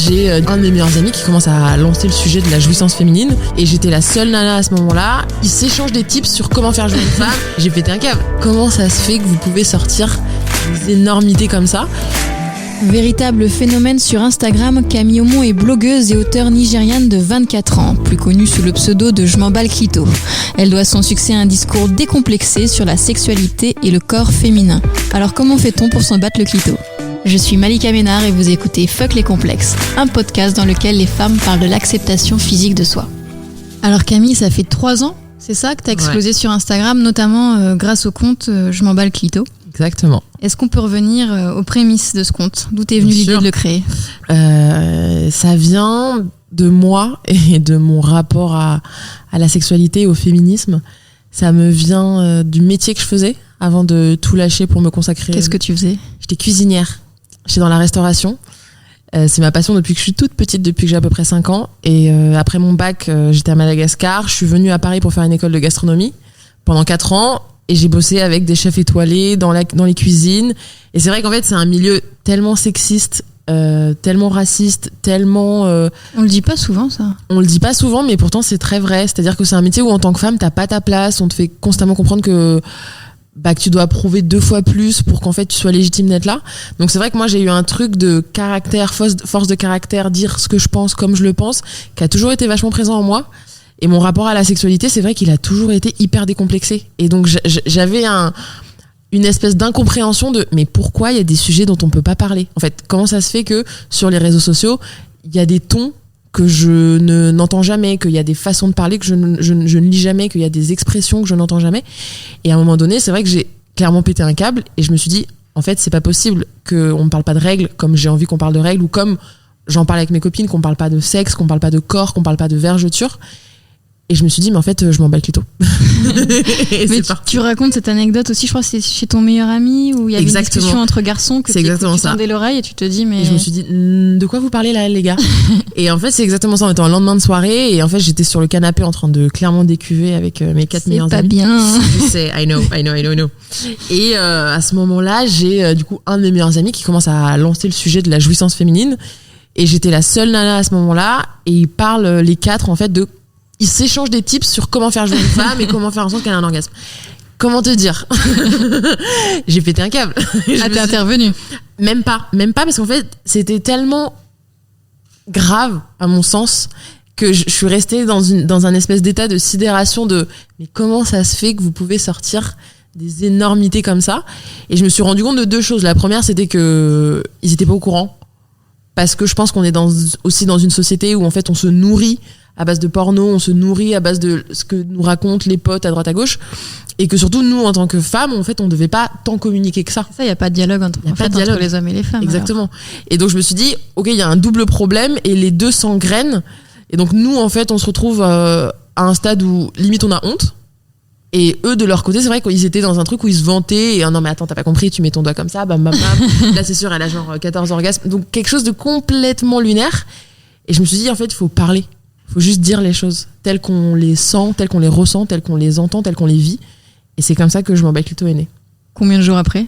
j'ai un de mes meilleurs amis qui commence à lancer le sujet de la jouissance féminine et j'étais la seule nana à ce moment-là. Ils s'échangent des tips sur comment faire jouir une femme. J'ai pété un câble. Comment ça se fait que vous pouvez sortir des énormités comme ça ? Véritable phénomène sur Instagram, Camille Aumont est blogueuse et auteure nigériane de 24 ans, plus connue sous le pseudo de Je m'emballe clito. Elle doit son succès à un discours décomplexé sur la sexualité et le corps féminin. Alors comment fait-on pour s'en battre le clito ? Je suis Malika Ménard et vous écoutez Fuck les complexes, un podcast dans lequel les femmes parlent de l'acceptation physique de soi. Alors Camille, ça fait 3 ans, c'est ça que t'as explosé sur Instagram, notamment grâce au compte Je m'emballe clito. Exactement. Est-ce qu'on peut revenir aux prémices de ce compte ? D'où t'es venue l'idée de le créer ? Ça vient de moi et de mon rapport à la sexualité et au féminisme. Ça me vient du métier que je faisais avant de tout lâcher pour me consacrer. Qu'est-ce que tu faisais ? J'étais cuisinière. J'étais dans la restauration. C'est ma passion depuis que je suis toute petite, depuis que j'ai à peu près 5 ans. Et après mon bac, j'étais à Madagascar. Je suis venue à Paris pour faire une école de gastronomie pendant 4 ans. Et j'ai bossé avec des chefs étoilés dans les cuisines. Et c'est vrai qu'en fait, c'est un milieu tellement sexiste, tellement raciste, tellement... On le dit pas souvent, ça. On le dit pas souvent, mais pourtant, c'est très vrai. C'est-à-dire que c'est un métier où, en tant que femme, t'as pas ta place. On te fait constamment comprendre que tu dois prouver 2 fois plus pour qu'en fait, tu sois légitime d'être là. Donc, c'est vrai que moi, j'ai eu un truc de caractère, force de caractère, dire ce que je pense comme je le pense, qui a toujours été vachement présent en moi. Et mon rapport à la sexualité, c'est vrai qu'il a toujours été hyper décomplexé. Et donc, j'avais une espèce d'incompréhension de mais pourquoi il y a des sujets dont on peut pas parler ? En fait, comment ça se fait que sur les réseaux sociaux, il y a des tons que je n'entends jamais, qu'il y a des façons de parler que je ne lis jamais, qu'il y a des expressions que je n'entends jamais. Et à un moment donné, c'est vrai que j'ai clairement pété un câble et je me suis dit, en fait, c'est pas possible qu'on ne parle pas de règles comme j'ai envie qu'on parle de règles ou comme j'en parle avec mes copines, qu'on parle pas de sexe, qu'on parle pas de corps, qu'on parle pas de vergeture. Et je me suis dit, mais en fait, je m'emballe clito. Mais tu racontes cette anecdote aussi, je crois que c'est chez ton meilleur ami, où il y avait une discussion entre garçons que tu tendais l'oreille et tu te dis, mais... Et je me suis dit, de quoi vous parlez là, les gars ? Et en fait, c'est exactement ça. On était en lendemain de soirée et en fait, j'étais sur le canapé en train de clairement décuver avec mes 4 meilleurs amis. C'est pas bien. Je sais, I know. Et à ce moment-là, j'ai du coup un de mes meilleurs amis qui commence à lancer le sujet de la jouissance féminine. Et j'étais la seule nana à ce moment-là. Et ils parlent, les 4, en fait, ils s'échangent des tips sur comment faire jouir une femme et comment faire en sorte qu'elle ait un orgasme. Comment te dire ? J'ai pété un câble. Ah, t'es intervenue ? Même pas, parce qu'en fait, c'était tellement grave, à mon sens, que je suis restée dans un espèce d'état de sidération de mais comment ça se fait que vous pouvez sortir des énormités comme ça ? Et je me suis rendu compte de 2 choses. La première, c'était que ils étaient pas au courant. Parce que je pense qu'on est aussi dans une société où en fait on se nourrit à base de porno, on se nourrit à base de ce que nous racontent les potes à droite à gauche, et que surtout nous en tant que femmes, en fait, on devait pas tant communiquer que ça. Ça, il y a pas de dialogue entre les hommes et les femmes. Exactement. Alors. Et donc je me suis dit, ok, il y a un double problème et les deux s'engrènent. Et donc nous, en fait, on se retrouve à un stade où limite on a honte. Et eux, de leur côté, c'est vrai qu'ils étaient dans un truc où ils se vantaient. Et non, mais attends, t'as pas compris, tu mets ton doigt comme ça, bam, bam, bam. Là, c'est sûr, elle a genre 14 orgasmes. Donc quelque chose de complètement lunaire. Et je me suis dit, en fait, il faut parler. Il faut juste dire les choses telles qu'on les sent, telles qu'on les ressent, telles qu'on les entend, telles qu'on les vit. Et c'est comme ça que Je m'emballe clito est né. Combien de jours après ?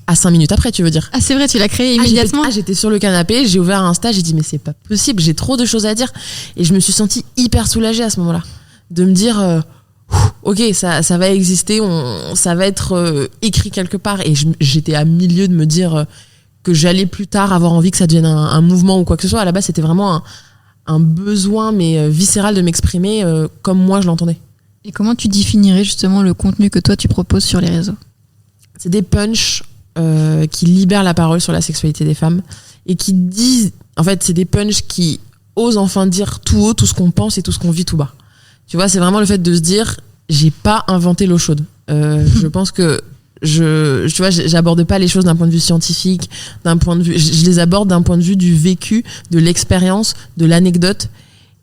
À 5 minutes après, tu veux dire ? Ah, c'est vrai, tu l'as créé immédiatement ? J'étais sur le canapé, j'ai ouvert Insta, j'ai dit mais c'est pas possible, j'ai trop de choses à dire. Et je me suis sentie hyper soulagée à ce moment-là. De me dire, ok, ça va exister, ça va être écrit quelque part. Et j'étais à milieu de me dire que j'allais plus tard avoir envie que ça devienne un mouvement ou quoi que ce soit. À la base, c'était vraiment un besoin mais viscéral de m'exprimer comme moi je l'entendais. Et comment tu définirais justement le contenu que toi tu proposes sur les réseaux ? C'est des punchs qui libèrent la parole sur la sexualité des femmes et qui disent, en fait c'est des punchs qui osent enfin dire tout haut tout ce qu'on pense et tout ce qu'on vit tout bas. Tu vois, c'est vraiment le fait de se dire j'ai pas inventé l'eau chaude. Je pense que tu vois, j'aborde pas les choses d'un point de vue scientifique, je les aborde d'un point de vue du vécu, de l'expérience, de l'anecdote.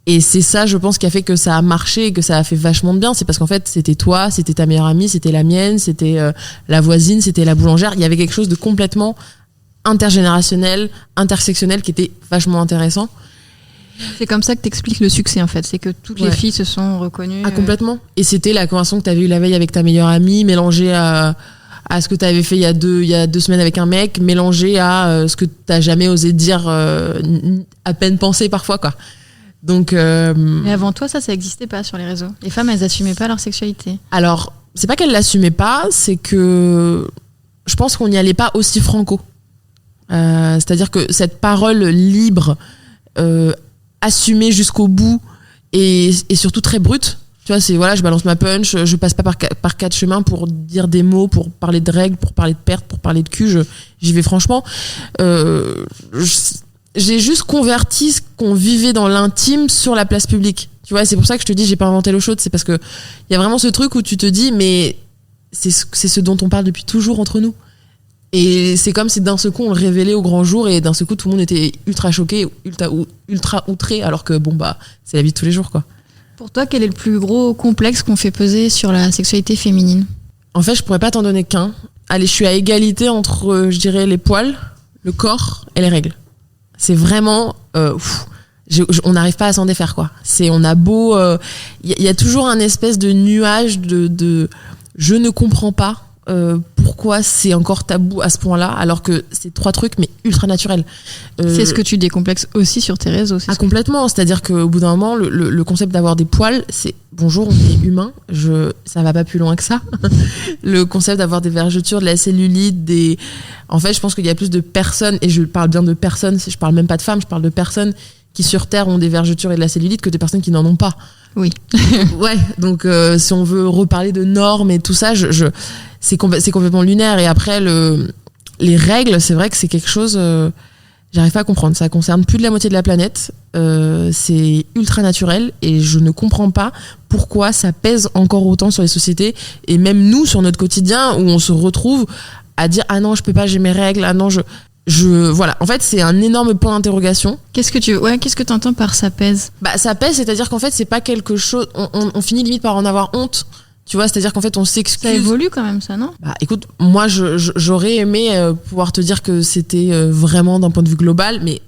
Et c'est ça, je pense, qui a fait que ça a marché et que ça a fait vachement de bien. C'est parce qu'en fait, c'était toi, c'était ta meilleure amie, c'était la mienne, c'était la voisine, c'était la boulangère. Il y avait quelque chose de complètement intergénérationnel, intersectionnel qui était vachement intéressant. C'est comme ça que t'expliques le succès, en fait. C'est que toutes les filles se sont reconnues. Ah, complètement. Et c'était la conversation que t'avais eue la veille avec ta meilleure amie, mélangée à à ce que t'avais fait il y a 2 semaines avec un mec, mélangé à ce que t'as jamais osé dire, à peine pensé parfois, quoi. Donc, Mais avant toi, ça existait pas sur les réseaux. Les femmes, elles assumaient pas leur sexualité. Alors, c'est pas qu'elles l'assumaient pas, c'est que je pense qu'on n'y allait pas aussi franco. C'est-à-dire que cette parole libre, assumée jusqu'au bout et surtout très brute, tu vois, c'est voilà, je balance ma punch, je passe pas par 4 chemins pour dire des mots, pour parler de règles, pour parler de pertes, pour parler de cul, j'y vais franchement. J'ai juste converti ce qu'on vivait dans l'intime sur la place publique. Tu vois, c'est pour ça que je te dis, j'ai pas inventé l'eau chaude, c'est parce que il y a vraiment ce truc où tu te dis, mais c'est ce dont on parle depuis toujours entre nous. Et c'est comme si d'un seul coup on le révélait au grand jour et d'un seul coup tout le monde était ultra choqué, ultra outré, alors que bon bah c'est la vie de tous les jours, quoi. Pour toi, quel est le plus gros complexe qu'on fait peser sur la sexualité féminine ? En fait, je pourrais pas t'en donner qu'un. Allez, je suis à égalité entre, je dirais, les poils, le corps et les règles. C'est vraiment, on n'arrive pas à s'en défaire, quoi. On a beau, y a toujours un espèce de nuage de je ne comprends pas pourquoi c'est encore tabou à ce point-là, alors que c'est 3 trucs mais ultra naturels. C'est ce que tu décomplexes aussi sur tes réseaux. Complètement. C'est-à-dire qu'au bout d'un moment, le concept d'avoir des poils, c'est bonjour, on est humain. Ça va pas plus loin que ça. Le concept d'avoir des vergetures, de la cellulite, en fait, je pense qu'il y a plus de personnes, et je parle bien de personnes, je parle même pas de femmes, je parle de personnes qui sur Terre ont des vergetures et de la cellulite que des personnes qui n'en ont pas. Oui. Ouais. Donc, si on veut reparler de normes et tout ça, c'est complètement lunaire. Et après, les règles, c'est vrai que c'est quelque chose, j'arrive pas à comprendre. Ça concerne plus de la moitié de la planète. C'est ultra naturel et je ne comprends pas pourquoi ça pèse encore autant sur les sociétés et même nous sur notre quotidien où on se retrouve à dire ah non je peux pas, j'ai mes règles, ah non voilà, en fait c'est un énorme point d'interrogation. Qu'est-ce que t'entends par ça pèse ? Bah ça pèse, c'est-à-dire qu'en fait c'est pas quelque chose, on finit limite par en avoir honte. Tu vois, c'est-à-dire qu'en fait, on s'excuse. Ça évolue quand même, ça, non ? Bah, écoute, moi, j'aurais aimé pouvoir te dire que c'était vraiment d'un point de vue global, mais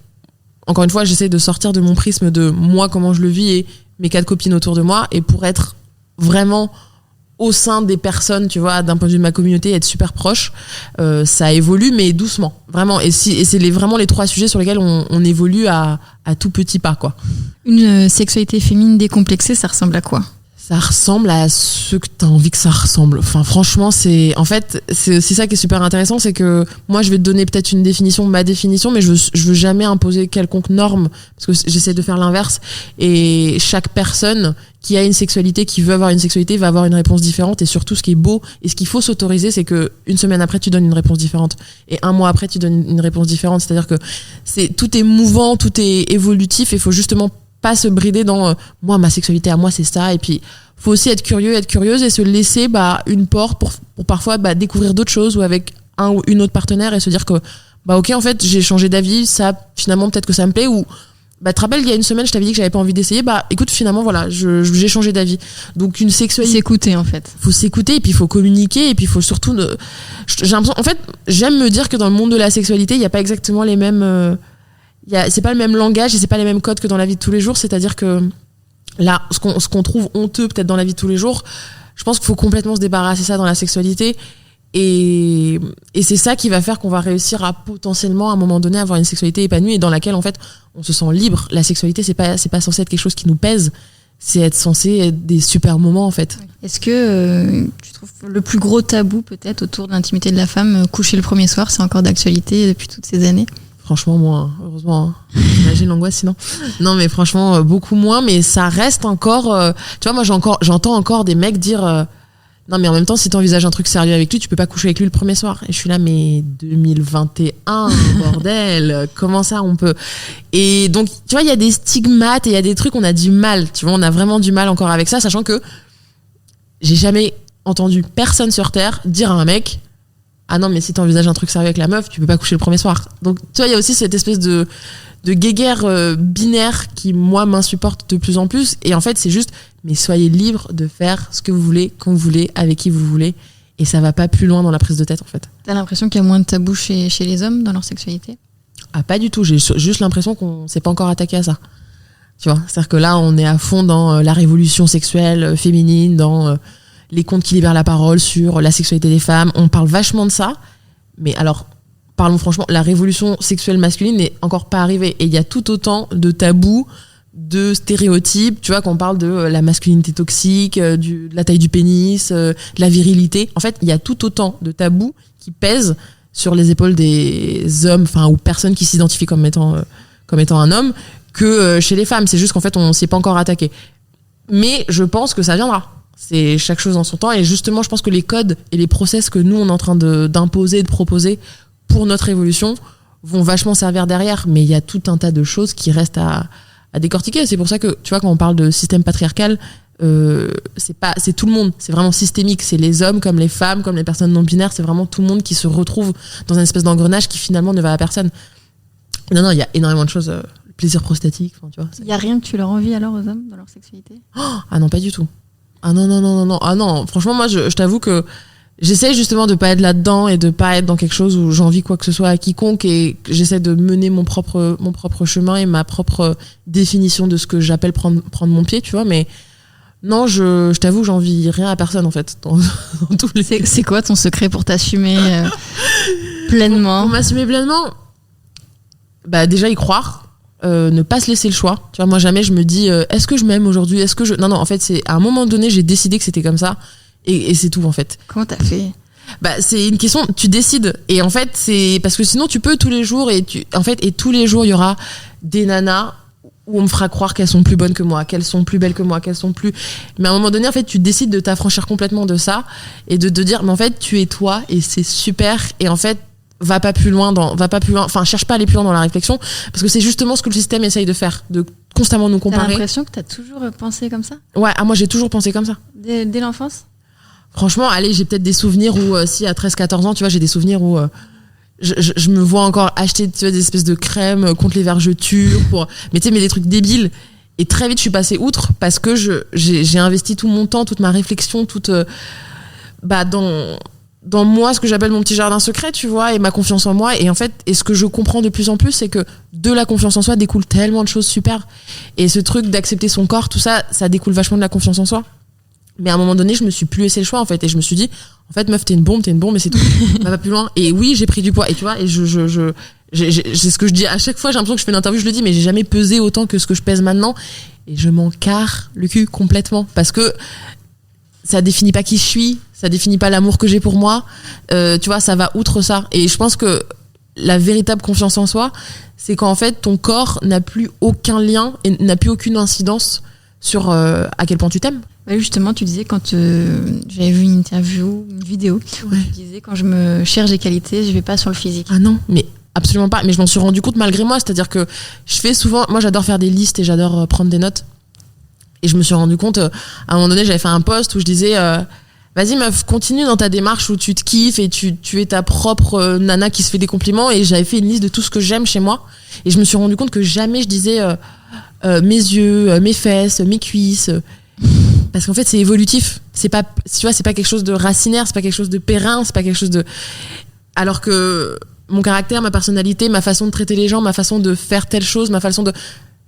encore une fois, j'essaie de sortir de mon prisme de moi, comment je le vis et mes 4 copines autour de moi, et pour être vraiment au sein des personnes, tu vois, d'un point de vue de ma communauté, être super proche, ça évolue, mais doucement, vraiment. Et c'est vraiment les 3 sujets sur lesquels on évolue à tout petit pas, quoi. Une sexualité féminine décomplexée, ça ressemble à quoi ? Ça ressemble à ce que t'as envie que ça ressemble. Enfin, franchement, c'est aussi ça qui est super intéressant, c'est que moi, je vais te donner peut-être ma définition, mais je veux jamais imposer quelconque norme, parce que j'essaie de faire l'inverse. Et chaque personne qui a une sexualité, qui veut avoir une sexualité, va avoir une réponse différente. Et surtout, ce qui est beau et ce qu'il faut s'autoriser, c'est que une semaine après, tu donnes une réponse différente. Et 1 mois après, tu donnes une réponse différente. C'est-à-dire que tout est mouvant, tout est évolutif, et il faut justement pas se brider dans moi, ma sexualité à moi, c'est ça. Et puis, faut aussi être curieux, être curieuse et se laisser une porte pour parfois découvrir d'autres choses ou avec un ou une autre partenaire et se dire que ok, en fait, j'ai changé d'avis, ça, finalement, peut-être que ça me plaît. Ou tu te rappelles, il y a une semaine, je t'avais dit que j'avais pas envie d'essayer. Écoute, finalement, voilà, j'ai changé d'avis. Donc, une sexualité. S'écouter, en fait. Faut s'écouter et puis il faut communiquer et puis il faut surtout. J'ai l'impression, en fait, j'aime me dire que dans le monde de la sexualité, il n'y a pas exactement les mêmes. C'est pas le même langage et c'est pas les mêmes codes que dans la vie de tous les jours. C'est-à-dire que là, ce qu'on trouve honteux peut-être dans la vie de tous les jours, je pense qu'il faut complètement se débarrasser de ça dans la sexualité. Et c'est ça qui va faire qu'on va réussir à potentiellement à un moment donné avoir une sexualité épanouie et dans laquelle en fait on se sent libre. La sexualité c'est pas censé être quelque chose qui nous pèse, c'est censé être des super moments en fait. Est-ce que tu trouves le plus gros tabou peut-être autour de l'intimité de la femme, coucher le premier soir, c'est encore d'actualité depuis toutes ces années ? Franchement, moins, heureusement. Imagine l'angoisse sinon. Non, mais franchement, beaucoup moins, mais ça reste encore. Tu vois, moi, j'entends encore des mecs dire non, mais en même temps, si t'envisages un truc sérieux avec lui, tu peux pas coucher avec lui le premier soir. Et je suis là, mais 2021, bordel, comment ça on peut. Et donc, tu vois, il y a des stigmates et il y a des trucs, on a du mal. Tu vois, on a vraiment du mal encore avec ça, sachant que j'ai jamais entendu personne sur Terre dire à un mec. Ah non, mais si t'envisages un truc sérieux avec la meuf, tu peux pas coucher le premier soir. Donc, tu vois, il y a aussi cette espèce de guéguerre binaire qui, moi, m'insupporte de plus en plus. Et en fait, c'est juste, mais soyez libres de faire ce que vous voulez, quand vous voulez, avec qui vous voulez. Et ça va pas plus loin dans la prise de tête, en fait. T'as l'impression qu'il y a moins de tabous chez les hommes dans leur sexualité ? Ah, pas du tout. J'ai juste l'impression qu'on s'est pas encore attaqué à ça. Tu vois, c'est-à-dire que là, on est à fond dans la révolution sexuelle féminine, dans les comptes qui libèrent la parole sur la sexualité des femmes. On parle vachement de ça. Mais alors, parlons franchement, la révolution sexuelle masculine n'est encore pas arrivée. Et il y a tout autant de tabous, de stéréotypes. Tu vois, quand on parle de la masculinité toxique, de la taille du pénis, de la virilité. En fait, il y a tout autant de tabous qui pèsent sur les épaules des hommes, enfin, ou personnes qui s'identifient comme étant un homme, que chez les femmes. C'est juste qu'en fait, on s'y est pas encore attaqué. Mais je pense que ça viendra. C'est chaque chose en son temps. Et justement, je pense que les codes et les process que nous, on est en train d'imposer, de proposer pour notre évolution vont vachement servir derrière. Mais il y a tout un tas de choses qui restent à décortiquer. C'est pour ça que, tu vois, quand on parle de système patriarcal, c'est tout le monde. C'est vraiment systémique. C'est les hommes comme les femmes, comme les personnes non binaires. C'est vraiment tout le monde qui se retrouve dans une espèce d'engrenage qui finalement ne va à personne. Non, il y a énormément de choses. Plaisir prostatique, tu vois. Il y a rien que tu leur envies alors aux hommes dans leur sexualité? Ah non, pas du tout. Ah non. Ah non, franchement, moi, je t'avoue que j'essaie justement de pas être là-dedans et de pas être dans quelque chose où j'envie quoi que ce soit à quiconque, et j'essaie de mener mon propre chemin et ma propre définition de ce que j'appelle prendre mon pied, tu vois. Mais non, je t'avoue, j'envie rien à personne en fait. Dans tous les... C'est quoi ton secret pour t'assumer pleinement? Pour m'assumer pleinement, bah déjà y croire. Ne pas se laisser le choix. Tu vois, moi jamais je me dis est-ce que je m'aime aujourd'hui, non, en fait c'est à un moment donné j'ai décidé que c'était comme ça et c'est tout en fait. Comment t'as fait? Bah c'est une question, tu décides, et en fait c'est parce que sinon tu peux tous les jours, et tous les jours il y aura des nanas où on me fera croire qu'elles sont plus bonnes que moi, qu'elles sont plus belles que moi, qu'elles sont plus, mais à un moment donné en fait tu décides de t'affranchir complètement de ça et de te dire mais en fait tu es toi et c'est super, et en fait va pas plus loin, enfin cherche pas à aller plus loin dans la réflexion, parce que c'est justement ce que le système essaye de faire, de constamment nous comparer. T'as l'impression que t'as toujours pensé comme ça? Ouais, moi j'ai toujours pensé comme ça. Dès l'enfance? Franchement, allez, j'ai peut-être des souvenirs où si à 13-14 ans, tu vois, j'ai des souvenirs où je me vois encore acheter, tu vois, des espèces de crèmes contre les vergetures mais tu sais, mais des trucs débiles, et très vite je suis passée outre parce que j'ai investi tout mon temps, toute ma réflexion, dans moi, ce que j'appelle mon petit jardin secret, tu vois, et ma confiance en moi. Et en fait, ce que je comprends de plus en plus, c'est que de la confiance en soi découle tellement de choses super. Et ce truc d'accepter son corps, tout ça, ça découle vachement de la confiance en soi. Mais à un moment donné, je me suis plus laissé le choix, en fait. Et je me suis dit, en fait, meuf, t'es une bombe, et c'est tout. Va pas plus loin. Et oui, j'ai pris du poids. Et tu vois, et c'est ce que je dis à chaque fois, j'ai l'impression que je fais une interview, je le dis, mais j'ai jamais pesé autant que ce que je pèse maintenant. Et je m'en carre le cul complètement. Parce que ça définit pas qui je suis, ça définit pas l'amour que j'ai pour moi, tu vois, ça va outre ça. Et je pense que la véritable confiance en soi, c'est quand en fait ton corps n'a plus aucun lien et n'a plus aucune incidence sur à quel point tu t'aimes. Ouais, justement, tu disais quand j'avais vu une vidéo, où tu disais quand je me cherche des qualités, je vais pas sur le physique. Ah non, mais absolument pas. Mais je m'en suis rendu compte malgré moi, c'est-à-dire que je fais souvent, moi j'adore faire des listes et j'adore prendre des notes. Et je me suis rendu compte, à un moment donné, j'avais fait un post où je disais vas-y meuf, continue dans ta démarche où tu te kiffes et tu es ta propre nana qui se fait des compliments. Et j'avais fait une liste de tout ce que j'aime chez moi. Et je me suis rendu compte que jamais je disais mes yeux, mes fesses, mes cuisses. Parce qu'en fait, c'est évolutif. C'est pas, tu vois, c'est pas quelque chose de racinaire, c'est pas quelque chose de périn, c'est pas quelque chose de... Alors que mon caractère, ma personnalité, ma façon de traiter les gens, ma façon de faire telle chose, ma façon de...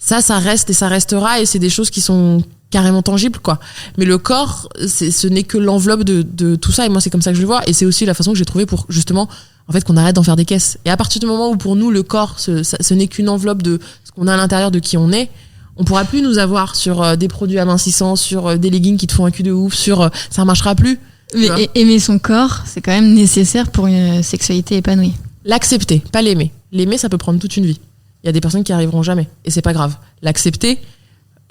Ça reste et ça restera, et c'est des choses qui sont carrément tangibles, quoi. Mais le corps, ce n'est que l'enveloppe de tout ça, et moi c'est comme ça que je le vois, et c'est aussi la façon que j'ai trouvé pour justement, en fait, qu'on arrête d'en faire des caisses. Et à partir du moment où pour nous le corps, ce n'est qu'une enveloppe de ce qu'on a à l'intérieur de qui on est, on pourra plus nous avoir sur des produits amincissants, sur des leggings qui te font un cul de ouf, ça marchera plus. Mais aimer son corps, c'est quand même nécessaire pour une sexualité épanouie. L'accepter, pas l'aimer. L'aimer, ça peut prendre toute une vie. Il y a des personnes qui arriveront jamais, et c'est pas grave. L'accepter,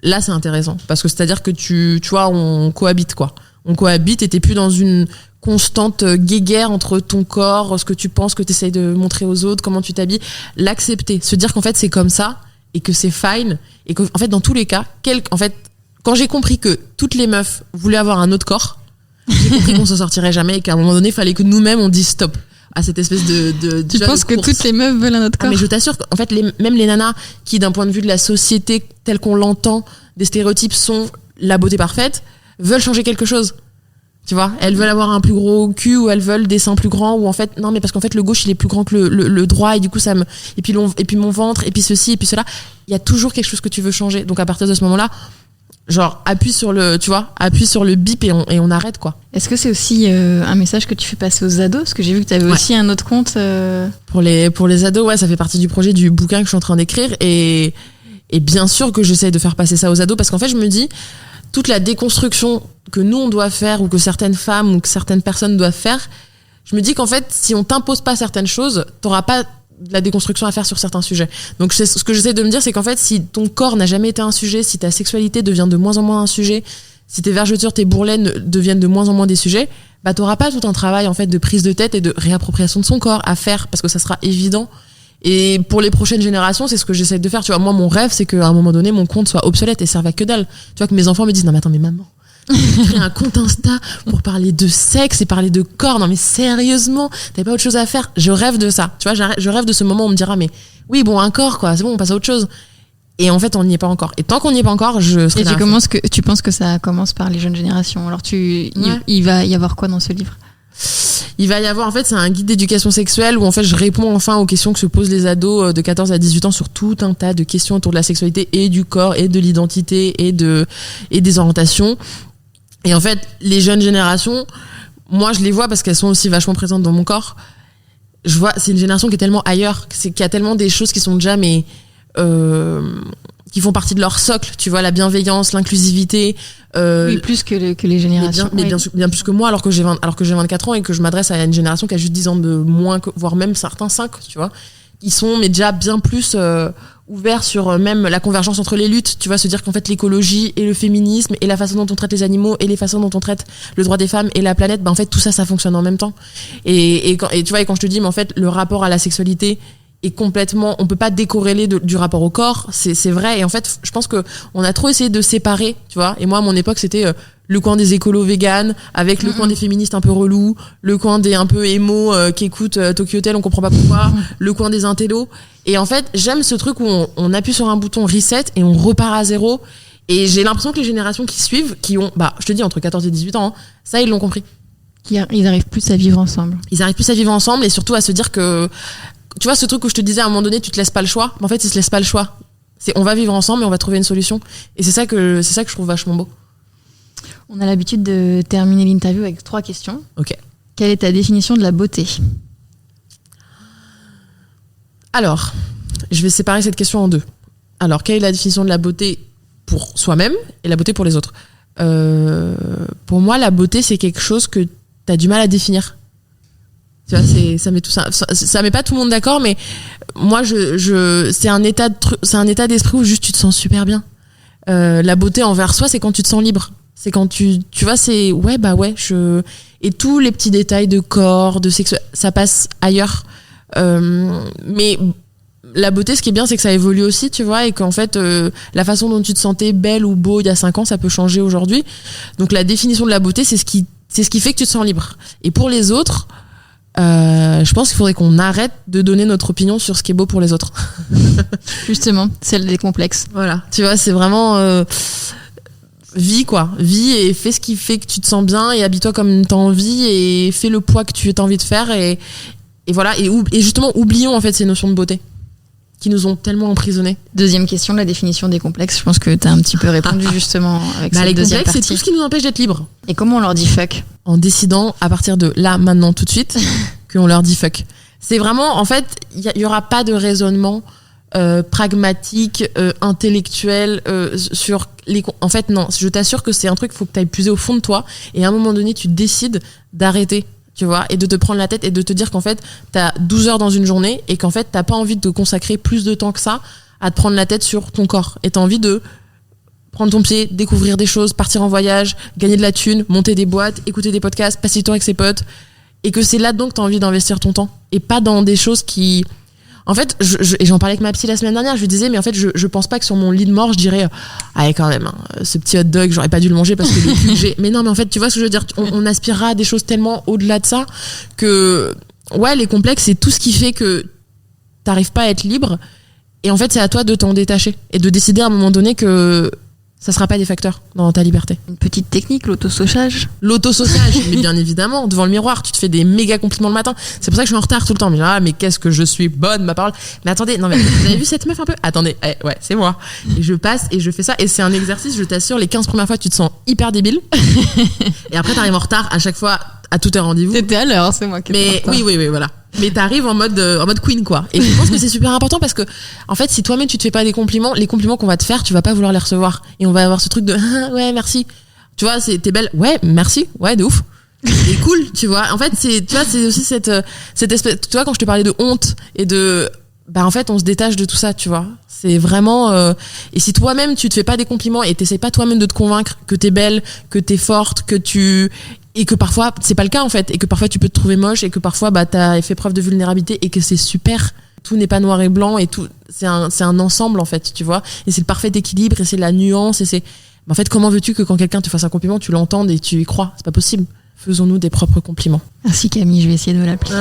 là c'est intéressant, parce que c'est-à-dire que tu vois, on cohabite, quoi. On cohabite, et t'es plus dans une constante guéguerre entre ton corps, ce que tu penses, que t'essayes de montrer aux autres, comment tu t'habilles. L'accepter, se dire qu'en fait c'est comme ça, et que c'est fine, et qu'en fait dans tous les cas, en fait, quand j'ai compris que toutes les meufs voulaient avoir un autre corps, j'ai compris qu'on s'en sortirait jamais, et qu'à un moment donné, il fallait que nous-mêmes on dise stop à cette espèce de tu penses que toutes les meufs veulent un autre corps? Mais je t'assure qu'en fait, même les nanas qui, d'un point de vue de la société telle qu'on l'entend, des stéréotypes, sont la beauté parfaite, veulent changer quelque chose. Tu vois, elles veulent avoir un plus gros cul, ou elles veulent des seins plus grands, ou en fait, non, mais parce qu'en fait, le gauche, il est plus grand que le droit, et du coup, et puis mon ventre, et puis ceci, et puis cela. Il y a toujours quelque chose que tu veux changer. Donc, à partir de ce moment-là, genre appuie sur le bip et on arrête quoi. Est-ce que c'est aussi un message que tu fais passer aux ados? Parce que j'ai vu que tu avais aussi un autre compte. Pour les ados, ouais, ça fait partie du projet du bouquin que je suis en train d'écrire et bien sûr que j'essaye de faire passer ça aux ados parce qu'en fait je me dis toute la déconstruction que nous on doit faire ou que certaines femmes ou que certaines personnes doivent faire, je me dis qu'en fait si on t'impose pas certaines choses, t'auras pas de la déconstruction à faire sur certains sujets. Donc ce que j'essaie de me dire, c'est qu'en fait si ton corps n'a jamais été un sujet, si ta sexualité devient de moins en moins un sujet, si tes vergetures, tes bourrelets deviennent de moins en moins des sujets, bah t'auras pas tout un travail en fait de prise de tête et de réappropriation de son corps à faire parce que ça sera évident. Et pour les prochaines générations, c'est ce que j'essaie de faire. Tu vois, moi, mon rêve, c'est qu'à un moment donné, mon compte soit obsolète et serve à que dalle. Tu vois, que mes enfants me disent, non, mais attends, mais maman, j'ai un compte Insta pour parler de sexe et parler de corps. Non, mais sérieusement, t'avais pas autre chose à faire? Je rêve de ça. Tu vois, je rêve de ce moment où on me dira, mais oui, bon, un corps, quoi. C'est bon, on passe à autre chose. Et en fait, on n'y est pas encore. Et tant qu'on n'y est pas encore, je serai là. Et tu penses que ça commence par les jeunes générations. Alors, il va y avoir quoi dans ce livre? Il va y avoir, en fait, c'est un guide d'éducation sexuelle où en fait je réponds enfin aux questions que se posent les ados de 14 à 18 ans sur tout un tas de questions autour de la sexualité et du corps et de l'identité et des orientations. Et en fait, les jeunes générations, moi je les vois parce qu'elles sont aussi vachement présentes dans mon corps. Je vois, c'est une génération qui est tellement ailleurs, qu'il y a tellement des choses qui sont déjà qui font partie de leur socle, tu vois, la bienveillance, l'inclusivité. Oui, plus que les générations. Mais bien plus que moi, alors que j'ai 24 ans et que je m'adresse à une génération qui a juste 10 ans de moins, voire même certains 5, tu vois. Ils sont mais déjà bien plus ouverts sur même la convergence entre les luttes, tu vois, se dire qu'en fait l'écologie et le féminisme et la façon dont on traite les animaux et les façons dont on traite le droit des femmes et la planète, bah en fait tout ça fonctionne en même temps. Et tu vois, et quand je te dis, mais en fait le rapport à la sexualité est complètement, on peut pas décorréler du rapport au corps, c'est vrai. Et en fait je pense que on a trop essayé de séparer, tu vois. Et moi à mon époque c'était le coin des écolos véganes avec le coin des féministes un peu relous, le coin des un peu émo qui écoutent Tokyo Hotel, on comprend pas pourquoi, le coin des intellos. Et en fait j'aime ce truc où on appuie sur un bouton reset et on repart à zéro. Et j'ai l'impression que les générations qui suivent, qui ont, je te dis entre 14 et 18 ans, hein, ça ils l'ont compris. Ils arrivent plus à vivre ensemble. Ils arrivent plus à vivre ensemble et surtout à se dire que, tu vois, ce truc où je te disais à un moment donné, tu te laisses pas le choix. Mais en fait, ils se laissent pas le choix. C'est on va vivre ensemble et on va trouver une solution. Et c'est ça que je trouve vachement beau. On a l'habitude de terminer l'interview avec 3 questions. Ok. Quelle est ta définition de la beauté? Alors, je vais séparer cette question en 2. Alors, quelle est la définition de la beauté pour soi-même et la beauté pour les autres? Pour moi, la beauté, c'est quelque chose que t'as du mal à définir. Tu vois, ça met tout ça met pas tout le monde d'accord, mais moi c'est un état d'esprit où juste tu te sens super bien. La beauté envers soi, c'est quand tu te sens libre. C'est quand tu vois, c'est et tous les petits détails de corps, de sexe, ça passe ailleurs. Mais la beauté, ce qui est bien, c'est que ça évolue aussi, tu vois, et qu'en fait, la façon dont tu te sentais belle ou beau il y a 5 ans, ça peut changer aujourd'hui. Donc la définition de la beauté, c'est ce qui fait que tu te sens libre. Et pour les autres, je pense qu'il faudrait qu'on arrête de donner notre opinion sur ce qui est beau pour les autres. Justement, celle des complexes. Voilà, tu vois, c'est vraiment vis et fais ce qui fait que tu te sens bien et habille-toi comme t'as envie et fais le poids que tu as envie de faire et voilà, et justement oublions en fait ces notions de beauté qui nous ont tellement emprisonnés. Deuxième question, la définition des complexes. Je pense que t'as un petit peu répondu justement avec cette deuxième partie. C'est tout ce qui nous empêche d'être libres. Et comment on leur dit fuck? En décidant à partir de là, maintenant, tout de suite, qu'on leur dit fuck. C'est vraiment, en fait, il y aura pas de raisonnement pragmatique, intellectuel sur les. En fait, non. Je t'assure que c'est un truc, il faut que tu ailles puiser au fond de toi et à un moment donné, tu décides d'arrêter. Tu vois, et de te prendre la tête et de te dire qu'en fait t'as 12 heures dans une journée et qu'en fait t'as pas envie de te consacrer plus de temps que ça à te prendre la tête sur ton corps et t'as envie de prendre ton pied, découvrir des choses, partir en voyage, gagner de la thune, monter des boîtes, écouter des podcasts, passer du temps avec ses potes et que c'est là-dedans que t'as envie d'investir ton temps et pas dans des choses qui... En fait, et j'en parlais avec ma psy la semaine dernière, je lui disais, mais en fait, je pense pas que sur mon lit de mort, je dirais, allez, quand même, hein, ce petit hot dog, j'aurais pas dû le manger parce que le cul que j'ai. Mais non, mais en fait, tu vois ce que je veux dire, on aspirera à des choses tellement au-delà de ça que, ouais, les complexes, c'est tout ce qui fait que t'arrives pas à être libre. Et en fait, c'est à toi de t'en détacher et de décider à un moment donné que ça sera pas des facteurs dans ta liberté. Une petite technique, l'autosauchage. L'autosauchage, mais bien évidemment, devant le miroir, tu te fais des méga compliments le matin. C'est pour ça que je suis en retard tout le temps. Mais qu'est-ce que je suis bonne, ma parole. Mais attendez, non mais vous avez vu cette meuf un peu? Attendez, ouais, c'est moi. Et je passe et je fais ça. Et c'est un exercice, je t'assure, les 15 premières fois, tu te sens hyper débile. Et après, t'arrives en retard à chaque fois, à tout un rendez-vous. T'étais à l'heure, c'est moi qui Mais oui, voilà. Mais t'arrives en mode queen, quoi. Et je pense que c'est super important parce que, en fait, si toi-même tu te fais pas des compliments, les compliments qu'on va te faire, tu vas pas vouloir les recevoir. Et on va avoir ce truc de, ouais, merci. Tu vois, t'es belle. Ouais, merci. Ouais, de ouf. C'est cool, tu vois. En fait, tu vois, c'est aussi cette espèce, tu vois, quand je te parlais de honte et en fait, on se détache de tout ça, tu vois. C'est vraiment, et si toi-même tu te fais pas des compliments et t'essaies pas toi-même de te convaincre que t'es belle, que t'es forte, et que parfois c'est pas le cas en fait, et que parfois tu peux te trouver moche, et que parfois t'as fait preuve de vulnérabilité, et que c'est super. Tout n'est pas noir et blanc, et tout, c'est un ensemble en fait, tu vois. Et c'est le parfait équilibre, et c'est la nuance, et c'est, en fait, comment veux-tu que quand quelqu'un te fasse un compliment, tu l'entendes et tu y crois? C'est pas possible. Faisons-nous des propres compliments. Merci Camille, je vais essayer de l'appliquer.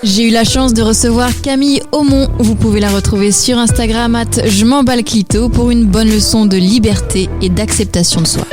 J'ai eu la chance de recevoir Camille Aumont. Vous pouvez la retrouver sur Instagram @jem'emballeclito pour une bonne leçon de liberté et d'acceptation de soi.